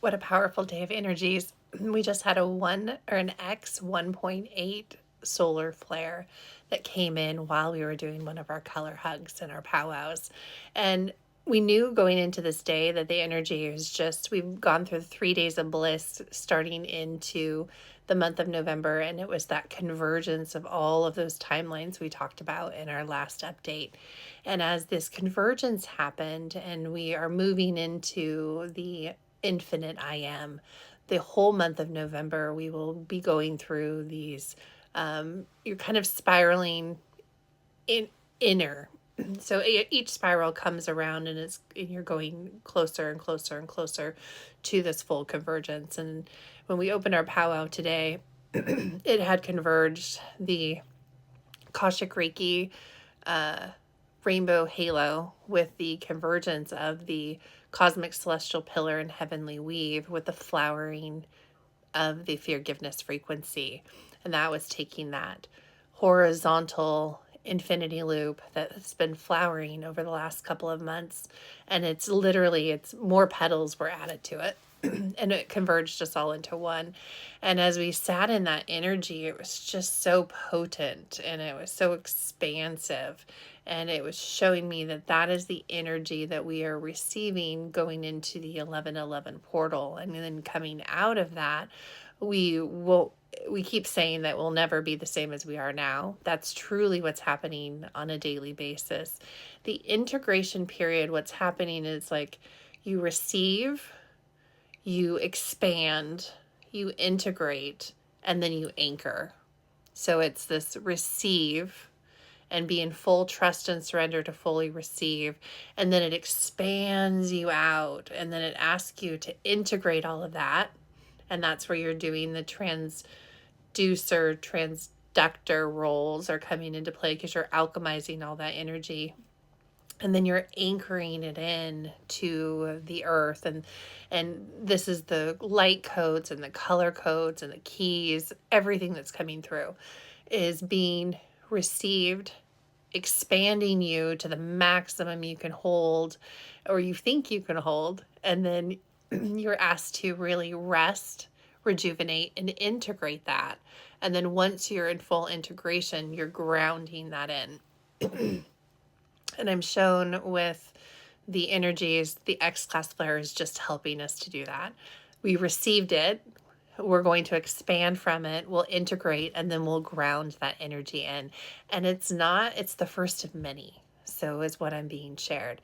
What a powerful day of energies. We just had a 1 or an X 1.8 solar flare that came in while we were doing one of our color hugs and our powwows. And we knew going into this day that the energy is just, we've gone through 3 days of bliss starting into the month of November. And it was that convergence of all of those timelines we talked about in our last update. And as this convergence happened, and we are moving into the infinite I am, the whole month of November, we will be going through these. You're kind of spiraling in inner. So each spiral comes around, and you're going closer and closer and closer to this full convergence. And when we opened our powwow today, it had converged the Kashik Reiki rainbow halo with the convergence of the cosmic celestial pillar and heavenly weave with the flowering of the forgiveness frequency. And that was taking that horizontal infinity loop that's been flowering over the last couple of months. And it's more petals were added to it. And it converged us all into one. And as we sat in that energy, it was just so potent and it was so expansive. And it was showing me that that is the energy that we are receiving going into the 1111 portal. And then coming out of that, we keep saying that we'll never be the same as we are now. That's truly what's happening on a daily basis. The integration period, what's happening is like you receive, you expand, you integrate, and then you anchor. So it's this receive and be in full trust and surrender to fully receive. And then it expands you out. And then it asks you to integrate all of that. And that's where you're doing the transducer, roles are coming into play because you're alchemizing all that energy. And then you're anchoring it in to the earth. And this is the light codes and the color codes and the keys. Everything that's coming through is being received, expanding you to the maximum you can hold or you think you can hold. And then you're asked to really rest, rejuvenate, and integrate that. And then once you're in full integration, you're grounding that in. And I'm shown with the energies, the X class flare is just helping us to do that. We received it. We're going to expand from it. We'll integrate, and then we'll ground that energy in. And it's the first of many. So is what I'm being shared.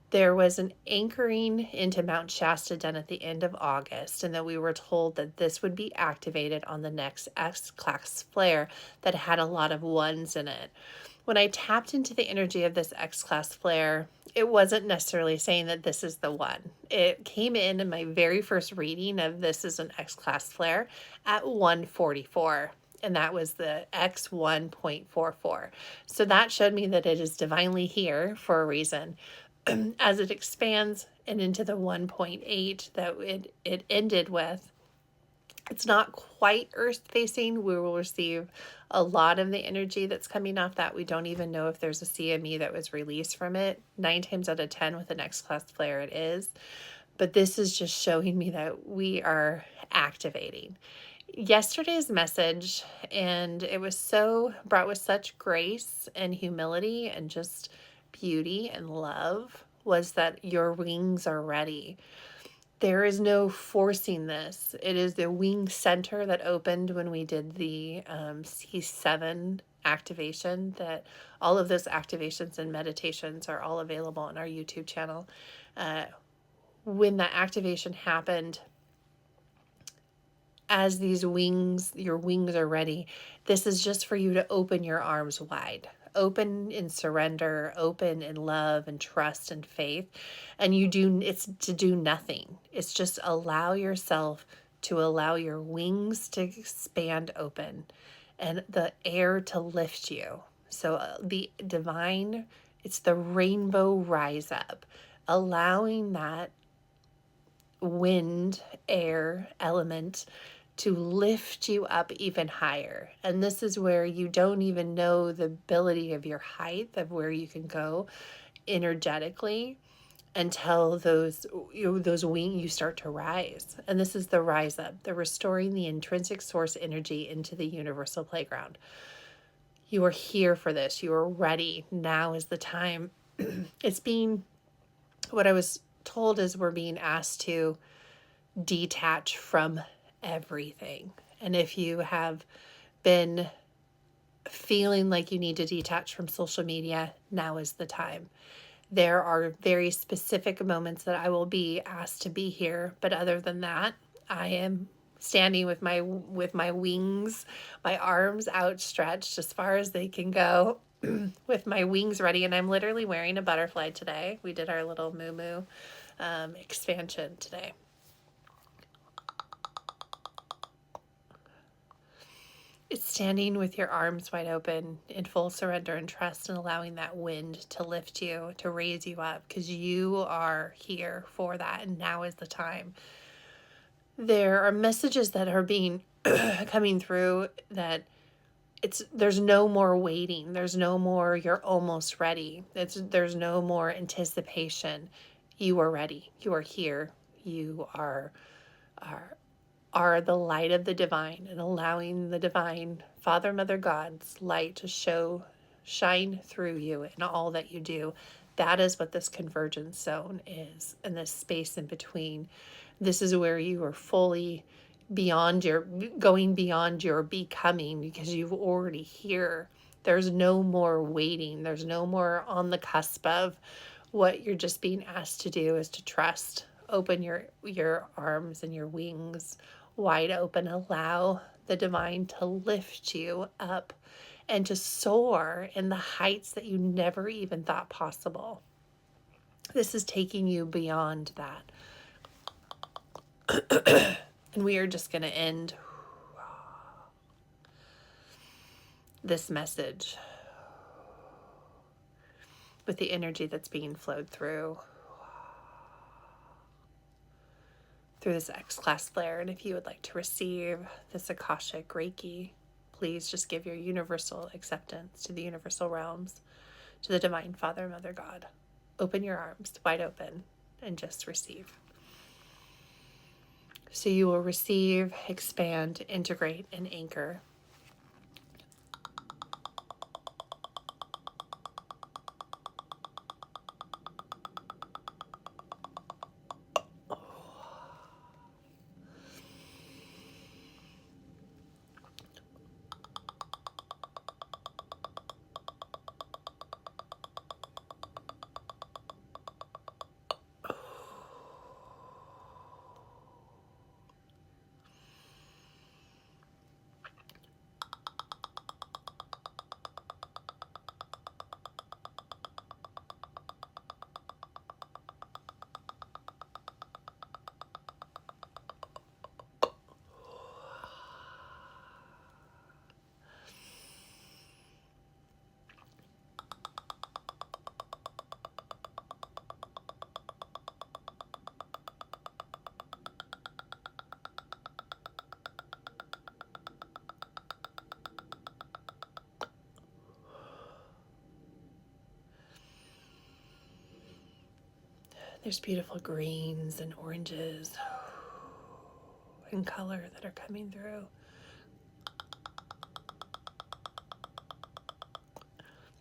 There was an anchoring into Mount Shasta done at the end of August, and that we were told that this would be activated on the next X class flare that had a lot of ones in it. When I tapped into the energy of this X class flare, it wasn't necessarily saying that this is the one. It came in my very first reading of this is an X class flare at 144. And that was the X 1.44. So that showed me that it is divinely here for a reason. As it expands and into the 1.8 that it ended with, it's not quite earth facing. We will receive a lot of the energy that's coming off that. We don't even know if there's a CME that was released from it. 9 times out of 10 with the next class flare it is. But this is just showing me that we are activating. Yesterday's message, and it was so brought with such grace and humility and just beauty and love, was that your wings are ready. There is no forcing this. It is the wing center that opened when we did the C7 activation. That all of those activations and meditations are all available on our YouTube channel. When that activation happened, as your wings are ready, this is just for you to open your arms wide. Open in surrender, open in love and trust and faith. And it's to do nothing. It's just allow yourself to allow your wings to expand open and the air to lift you. So the divine, it's the rainbow rise up, allowing that wind, air element to lift you up even higher. And this is where you don't even know the ability of your height, of where you can go energetically. until those wings, you start to rise. And this is the rise up, the restoring the intrinsic source energy into the universal playground. You are here for this. You are ready. Now is the time. It's being, what I was told is we're being asked to detach from everything. And if you have been feeling like you need to detach from social media, now is the time. There are very specific moments that I will be asked to be here, but other than that, I am standing with my wings, my arms outstretched as far as they can go, with my wings ready, and I'm literally wearing a butterfly today. We did our little moo expansion today. It's standing with your arms wide open in full surrender and trust, and allowing that wind to lift you, to raise you up, because you are here for that, and now is the time. There are messages that are being coming through that there's no more waiting. There's no more you're almost ready. There's no more anticipation. You are ready. You are here. You are the light of the divine, and allowing the divine Father, Mother, God's light to shine through you in all that you do. That is what this convergence zone is, and this space in between. This is where you are fully going beyond your becoming, because you've already here. There's no more waiting. There's no more on the cusp of. What you're just being asked to do is to trust. Open your arms and your wings wide open. Allow the divine to lift you up and to soar in the heights that you never even thought possible. This is taking you beyond that. And we are just going to end this message with the energy that's being flowed through this X-class flare. And if you would like to receive this Akashic Reiki, please just give your universal acceptance to the universal realms, to the divine Father, Mother, God. Open your arms wide open and just receive. So you will receive, expand, integrate, and anchor. There's beautiful greens and oranges and color that are coming through.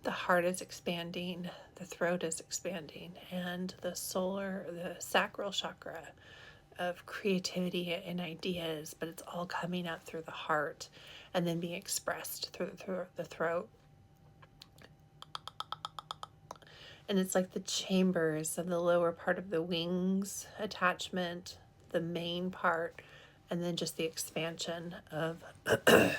The heart is expanding, the throat is expanding, and the sacral chakra of creativity and ideas, but it's all coming out through the heart and then being expressed through the throat. And it's like the chambers of the lower part of the wings attachment, the main part, and then just the expansion of that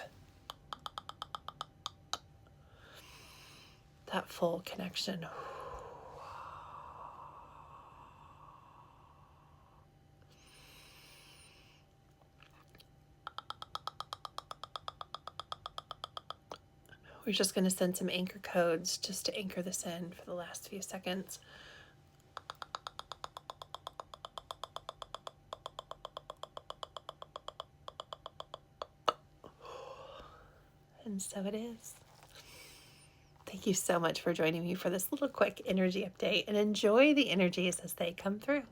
full connection. We're just going to send some anchor codes just to anchor this in for the last few seconds. And so it is. Thank you so much for joining me for this little quick energy update, and enjoy the energies as they come through.